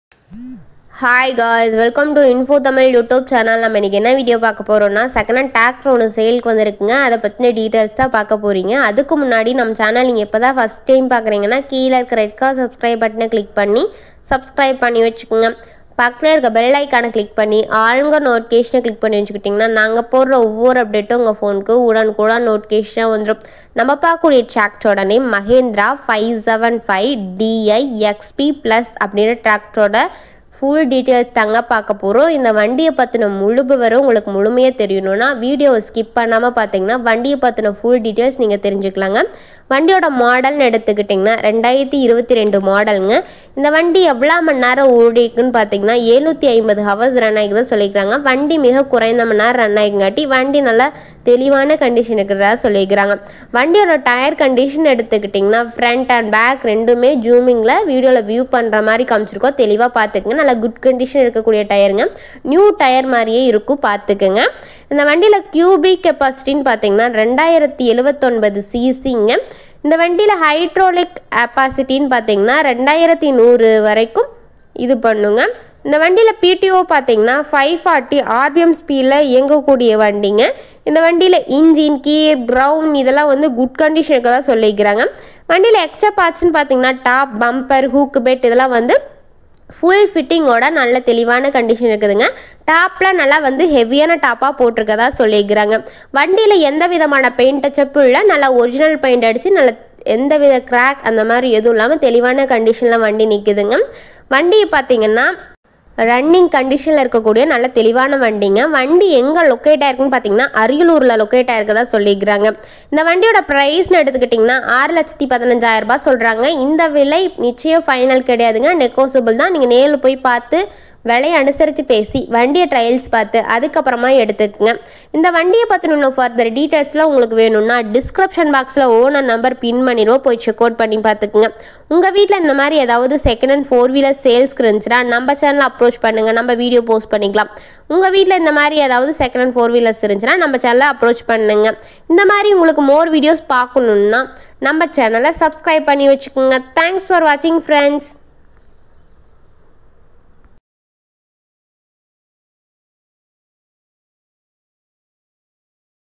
Hi guys, welcome to Info Tamil YouTube channel. நம்ம இன்னைக்கு என்ன வீடியோ பார்க்க போறோம்னா செகண்ட் ஹேண்ட் டிராக்டர் ஒன்று சேலுக்கு வந்திருக்குங்க. அதை பத்தின டீடைல்ஸ் தான் பார்க்க போறீங்க. அதுக்கு முன்னாடி நம்ம சேனல் நீங்க இப்பதான் ஃபர்ஸ்ட் டைம் பார்க்கறீங்கன்னா கீழ இருக்க ரெட் கலர் சப்ஸ்கிரைப் பட்டனை கிளிக் பண்ணி சப்ஸ்கிரைப் பண்ணி வச்சுக்கோங்க. பக்கத்துல இருக்க பெல் ஐகானை கிளிக் பண்ணி ஆளுங்க நோட்டிஃபிகேஷனை கிளிக் பண்ணி வச்சுக்கிட்டிங்கன்னா நாங்கள் போடுற ஒவ்வொரு அப்டேட்டும் உங்கள் ஃபோனுக்கு உடனுக்குடன் நோட்டிஃபிகேஷனாக வந்துடும். நம்ம பார்க்கக்கூடிய டிராக்டரோட name Mahindra 575DI XP Plus அப்படின்ற டிராக்டரோட ஃபுல் டீட்டெயில்ஸ் தாங்க பார்க்க போகிறோம். இந்த வண்டியை பற்றின முழு விவரம் உங்களுக்கு முழுமையாக தெரியணும்னா வீடியோவை ஸ்கிப் பண்ணாமல் பார்த்தீங்கன்னா வண்டியை பற்றின ஃபுல் டீட்டெயில்ஸ் நீங்கள் தெரிஞ்சுக்கலாங்க. வண்டியோட மாடல்னு எடுத்துக்கிட்டிங்கன்னா 2022 மாடலுங்க. இந்த வண்டி எவ்வளோ மணி நேரம் ஓடிக்குன்னு பார்த்தீங்கன்னா 750 ஹவர்ஸ் ரன் ஆகிதான் சொல்லியிருக்கிறாங்க. வண்டி மிக குறைந்த மணி நேரம் ரன் ஆகிங்காட்டி வண்டி நல்லா தெளிவான கண்டிஷன் இருக்கிறதா சொல்லியிருக்கிறாங்க. வண்டியோட டயர் கண்டிஷன் எடுத்துக்கிட்டிங்கன்னா ஃப்ரண்ட் அண்ட் பேக் ரெண்டுமே ஜூமிங்கில் வீடியோவில் வியூ பண்ணுற மாதிரி காமிச்சிருக்கோம். தெளிவாக பார்த்துக்குங்க. நல்லா குட் கண்டிஷன் இருக்கக்கூடிய டயருங்க. நியூ டயர் மாதிரியே இருக்கும், பார்த்துக்குங்க. இந்த வண்டியில் கியூபிக் கெப்பாசிட்டின்னு பார்த்தீங்கன்னா 2079 சிசிங்க. இந்த வண்டியில் ஹைட்ரோலிக் கெப்பாசிட்டின்னு பார்த்தீங்கன்னா 2100 வரைக்கும் இது பண்ணுங்க. இந்த வண்டியில் பிடிஓ பார்த்தீங்கன்னா 540 RPM ஸ்பீடில் இயங்கக்கூடிய வண்டிங்க. இந்த வண்டியில் இன்ஜின் கீர் கிரவுண்ட் இதெல்லாம் வந்து குட் கண்டிஷனுக்கு தான் சொல்லிக்கிறாங்க. வண்டியில் எக்ஸ்ட்ரா பார்ட்ஸ்ன்னு பார்த்தீங்கன்னா டாப் பம்பர் ஹூக் பெட் இதெல்லாம் வந்து ஃபுல் ஃபிட்டிங்கோட நல்ல தெளிவான கண்டிஷன் இருக்குதுங்க. டாப்பில் நல்லா வந்து ஹெவியான டாப்பாக போட்டிருக்கதா சொல்லிக்கிறாங்க. வண்டியில் எந்த விதமான பெயிண்ட் டச்சப்பும் இல்லை. நல்லா ஒரிஜினல் பெயிண்ட் அடித்து நல்ல எந்த வித கிராக் அந்த மாதிரி எதுவும் இல்லாமல் தெளிவான கண்டிஷனில் வண்டி நிற்குதுங்க. வண்டியை பார்த்தீங்கன்னா ரன்னிங் கண்டிஷனில் இருக்கக்கூடிய நல்ல தெளிவான வண்டிங்க. வண்டி எங்கே லொக்கேட் ஆயிருக்குன்னு பார்த்தீங்கன்னா அரியலூரில் லொக்கேட் ஆயிருக்கதா சொல்லிக்கிறாங்க. இந்த வண்டியோட ப்ரைஸ்னு எடுத்துக்கிட்டிங்கன்னா 6,15,000 சொல்கிறாங்க. இந்த விலை நிச்சயம் ஃபைனல் கிடையாதுங்க, நெகோசியபிள் தான். நீங்கள் நேரில் போய் பார்த்து விலையை அனுசரித்து பேசி வண்டியை ட்ரையல்ஸ் பார்த்து அதுக்கப்புறமா எடுத்துக்கங்க. இந்த வண்டியை பற்றின இன்னும் ஃபர்தர் டீட்டெயில்ஸ்லாம் உங்களுக்கு வேணும்னா டிஸ்கிரிப்ஷன் பாக்ஸில் ஓனர் நம்பர் பின் பண்ணிடுவோம், போய் செக் அவுட் பண்ணி பார்த்துக்குங்க. உங்கள் வீட்டில் இந்த மாதிரி ஏதாவது செகண்ட் ஹேண்ட் 4-வீலர் சேல்ஸ்க்கு இருந்துச்சுன்னா நம்ம சேனலில் அப்ரோச் பண்ணுங்கள், நம்ம வீடியோ போஸ்ட் பண்ணிக்கலாம். உங்கள் வீட்டில் இந்த மாதிரி ஏதாவது செகண்ட் ஹேண்ட் 4-வீலர்ஸ் இருந்துச்சுன்னா நம்ம சேனலில் அப்ரோச் பண்ணுங்க. இந்த மாதிரி உங்களுக்கு மோர் வீடியோஸ் பார்க்கணுன்னா நம்ம சேனலை சப்ஸ்கிரைப் பண்ணி வச்சுக்கோங்க. தேங்க்ஸ் ஃபார் வாட்சிங் ஃப்ரெண்ட்ஸ்.